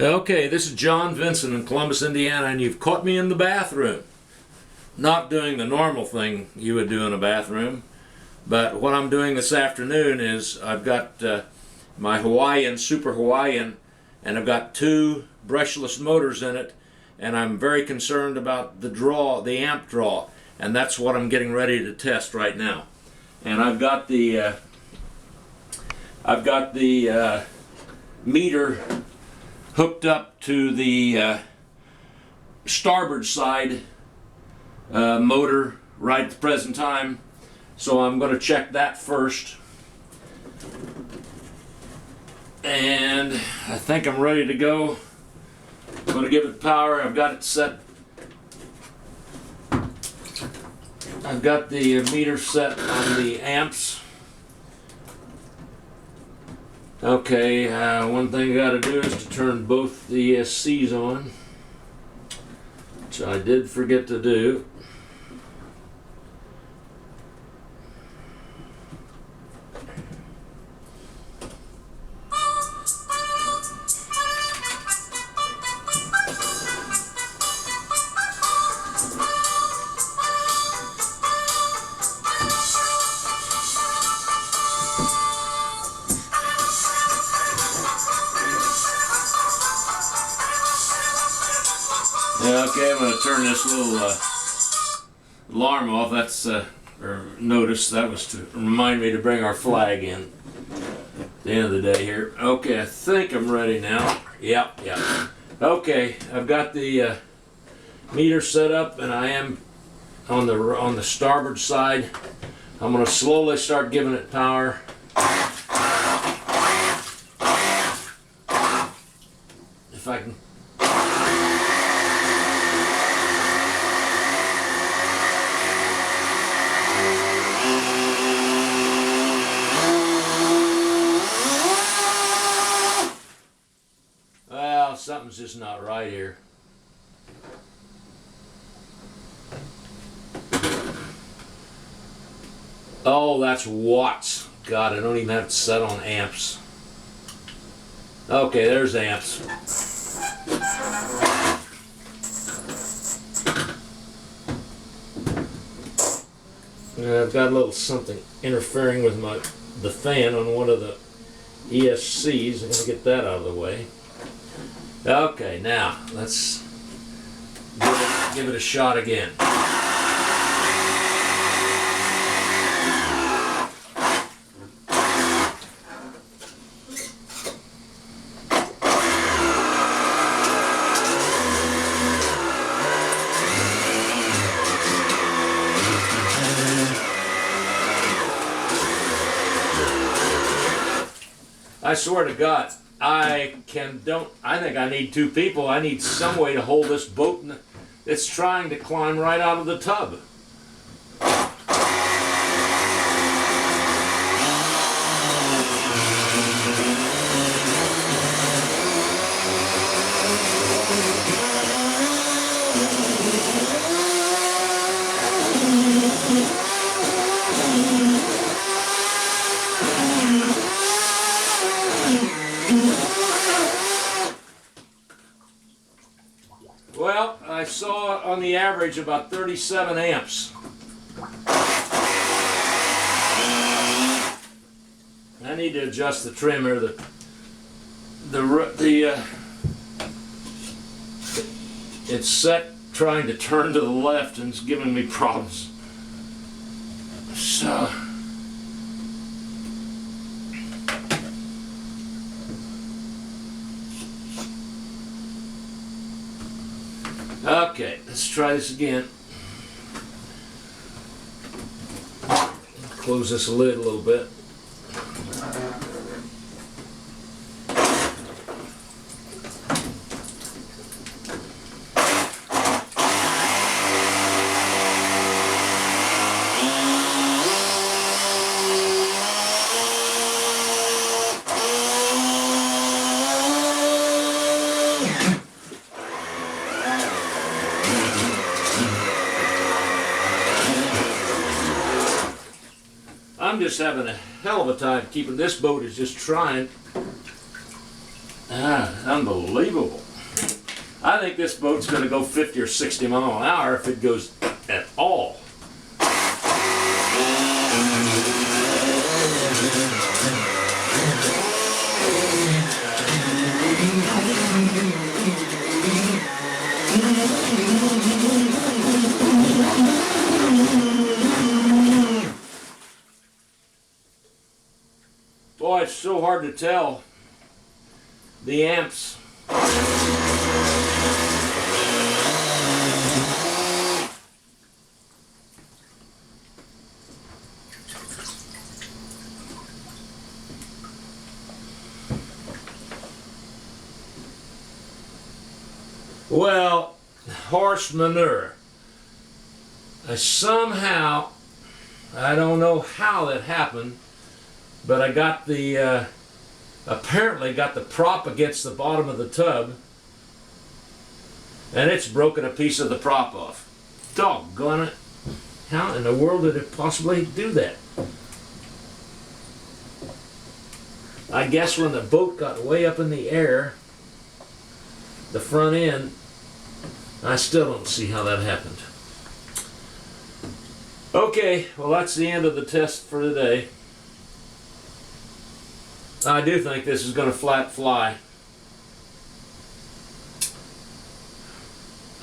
Okay, this is John Vincent in Columbus, Indiana, and you've caught me in the bathroom. Not doing the normal thing you would do in a bathroom, but what I'm doing this afternoon is I've got my Hawaiian, Super Hawaiian, and I've got two brushless motors in it, and I'm very concerned about the draw, the amp draw, and that's what I'm getting ready to test right now. And I've got the meter hooked up to the starboard side motor right at the present time, so I'm going to check that first, and I think I'm ready to go. I'm going to give it power. I've got it set. I've got the meter set on the amps. Okay, one thing I got to do is to turn both the ESCs on, which I did forget to do. Okay, I'm going to turn this little alarm off. That's, or notice, that was to remind me to bring our flag in at the end of the day here. Okay, I think I'm ready now. Yep. Okay, I've got the meter set up, and I am on the starboard side. I'm going to slowly start giving it power. If I can. Well, something's just not right here. Oh, that's watts. God, I don't even have it set on amps. Okay, there's amps. I've got a little something interfering with the fan on one of the ESCs. I'm going to get that out of the way. Okay, now let's give it a shot again. I swear to God, I think I need two people. I need some way to hold this boat that's trying to climb right out of the tub. Well, I saw on the average about 37 amps. I need to adjust the trimmer. It's set trying to turn to the left and it's giving me problems. So. Okay, let's try this again. Close this lid a little bit. I'm just having a hell of a time keeping this boat is just trying Unbelievable. I think this boat's going to go 50 or 60 miles an hour if it goes at all. Boy, it's so hard to tell the amps. Well, horse manure. Somehow, I don't know how that happened, but I got the, apparently got the prop against the bottom of the tub, and it's broken a piece of the prop off. Doggone it. How in the world did it possibly do that? I guess when the boat got way up in the air, the front end, I still don't see how that happened. Okay, well that's the end of the test for today. I do think this is going to flat fly.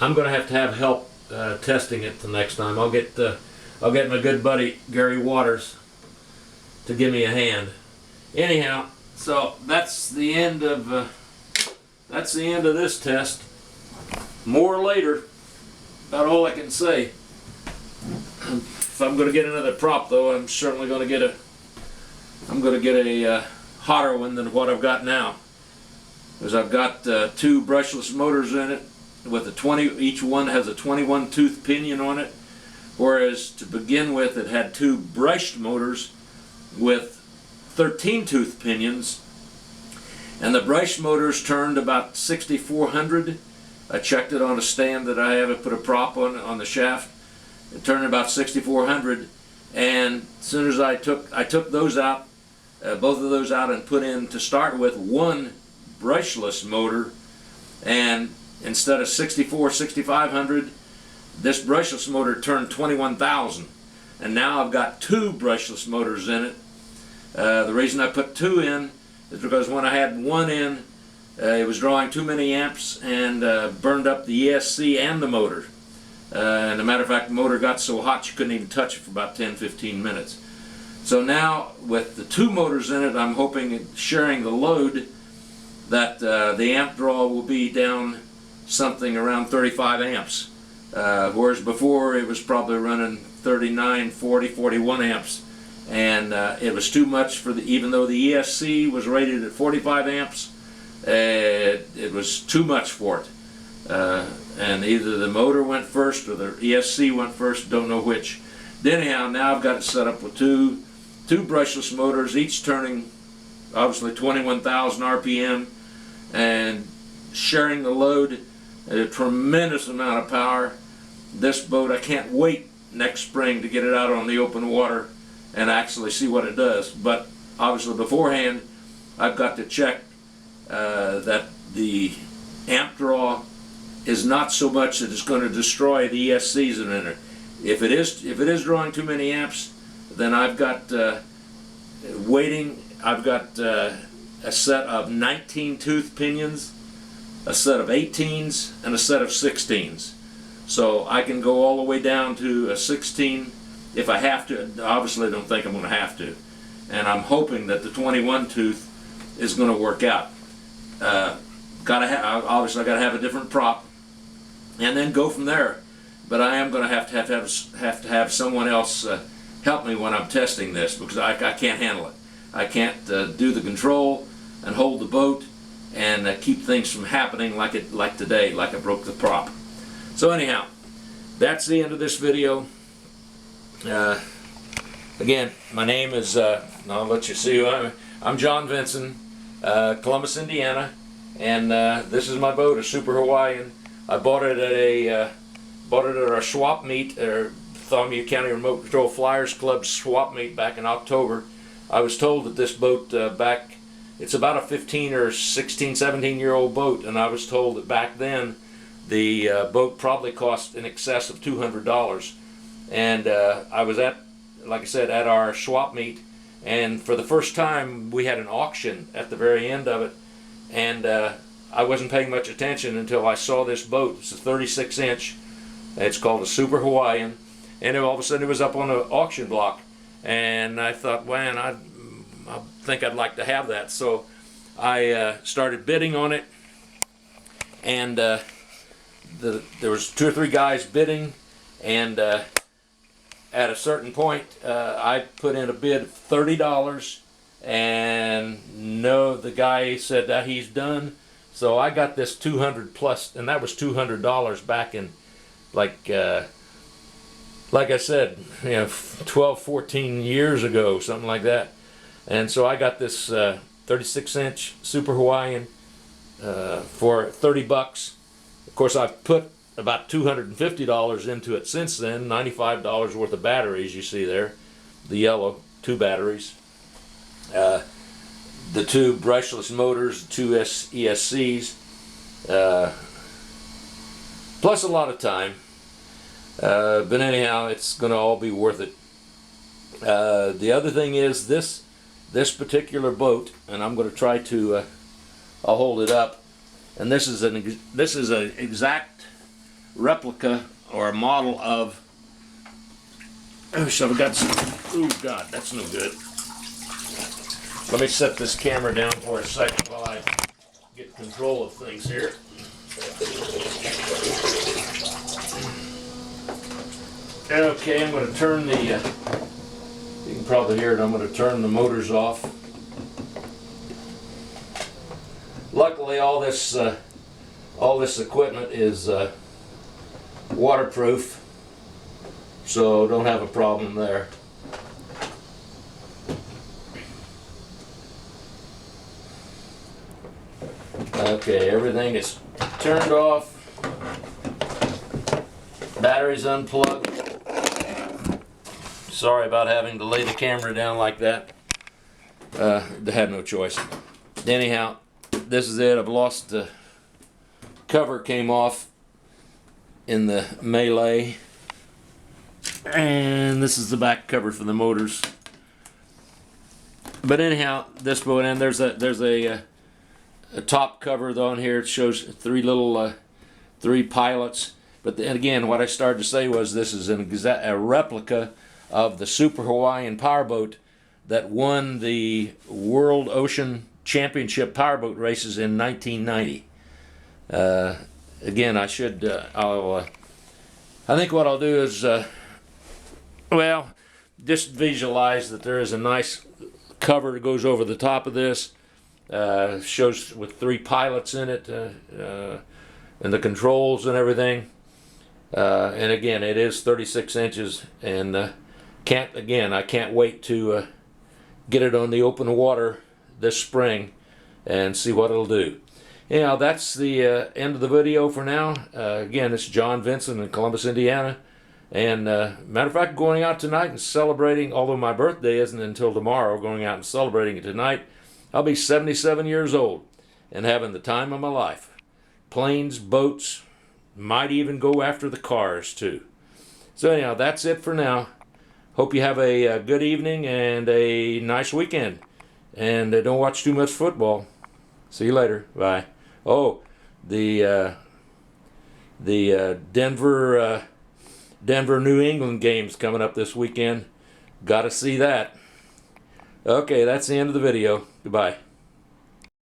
I'm going to have help testing it the next time. I'll get my good buddy Gary Waters to give me a hand. Anyhow, so that's the end of this test. More later. About all I can say. If I'm going to get another prop, though, I'm certainly going to get a. I'm going to get a hotter one than what I've got now, because I've got 2 brushless motors in it with a 20. Each one has a 21 tooth pinion on it, whereas to begin with it had 2 brushed motors with 13 tooth pinions, and the brush motors turned about 6,400. I checked it on a stand that I have. I put a prop on the shaft. It turned about 6,400, and as soon as I took those out, both of those out, and put in, to start with, 1 brushless motor, and instead of 6,500, this brushless motor turned 21,000, and now I've got 2 brushless motors in it. The reason I put 2 in is because when I had 1 in, it was drawing too many amps and burned up the ESC and the motor. And as a matter of fact, the motor got so hot you couldn't even touch it for about 10-15 minutes. So now with the 2 motors in it, I'm hoping, sharing the load, that the amp draw will be down something around 35 amps. Whereas before it was probably running 39, 40, 41 amps. And it was too much for even though the ESC was rated at 45 amps, it was too much for it. And either the motor went first or the ESC went first, don't know which. Anyhow, now I've got it set up with two brushless motors, each turning obviously 21,000 RPM, and sharing the load at a tremendous amount of power. This boat, I can't wait next spring to get it out on the open water and actually see what it does. But obviously beforehand, I've got to check that the amp draw is not so much that it's going to destroy the ESCs that are in it. If it is drawing too many amps, then I've got I've got a set of 19 tooth pinions, a set of 18s, and a set of 16s. So I can go all the way down to a 16 if I have to. Obviously I don't think I'm going to have to. And I'm hoping that the 21 tooth is going to work out. Obviously I got to have a different prop and then go from there. But I am going to have someone else help me when I'm testing this, because I can't handle it. I can't do the control and hold the boat and keep things from happening like today, like I broke the prop. So anyhow, that's the end of this video. Again, my name is, I'll let you see who I am. I'm John Vinson, Columbus, Indiana, and this is my boat, a Super Hawaiian. I bought it at our swap meet, or Thomea County Remote Control Flyers Club swap meet back in October. I was told that this boat back It's about a 15 or 16, 17-year-old boat, and I was told that back then the boat probably cost in excess of $200. And I was at, like I said, at our swap meet, and for the first time we had an auction at the very end of it, and I wasn't paying much attention until I saw this boat. It's a 36-inch. It's called a Super Hawaiian, and all of a sudden it was up on an auction block, and I thought, man, I think I'd like to have that. So I started bidding on it, and there was 2 or 3 guys bidding, and at a certain point I put in a bid of $30, and no, the guy said that he's done. So I got this 200 plus, and that was $200 back in like I said, 12, 14 years ago, something like that. And so I got this 36-inch Super Hawaiian for $30. Of course, I've put about $250 into it since then. $95 worth of batteries, you see there, the yellow 2 batteries, the 2 brushless motors, 2 ESCs, plus a lot of time. But anyhow, it's going to all be worth it. The other thing is this particular boat, and I'm going to try to I'll hold it up, and this is an exact replica or a model of, so I've got some, oh God, that's no good. Let me set this camera down for a second while I get control of things here. Okay, I'm going to turn the, you can probably hear it, I'm going to turn the motors off. Luckily all this equipment is waterproof, so don't have a problem there. Okay, everything is turned off, batteries unplugged. Sorry about having to lay the camera down like that. I had no choice. Anyhow, this is it. I've lost the cover, came off in the melee, and this is the back cover for the motors. But anyhow, this boat, and there's a top cover though on here. It shows 3 little 3 pilots. But then again, what I started to say was this is a replica of the Super Hawaiian powerboat that won the World Ocean Championship powerboat races in 1990. Again, I should, I think what I'll do is, well, just visualize that there is a nice cover that goes over the top of this. Shows with 3 pilots in it, and the controls and everything. And again, it is 36 inches, and I can't wait to get it on the open water this spring and see what it'll do. Anyhow, that's the end of the video for now. Again, it's John Vincent in Columbus, Indiana. And matter of fact, going out tonight and celebrating, although my birthday isn't until tomorrow, going out and celebrating it tonight. I'll be 77 years old and having the time of my life. Planes, boats, might even go after the cars too. So anyhow, that's it for now. Hope you have a good evening and a nice weekend. And don't watch too much football. See you later. Bye. Oh, the Denver New England game's coming up this weekend. Got to see that. Okay, that's the end of the video. Goodbye.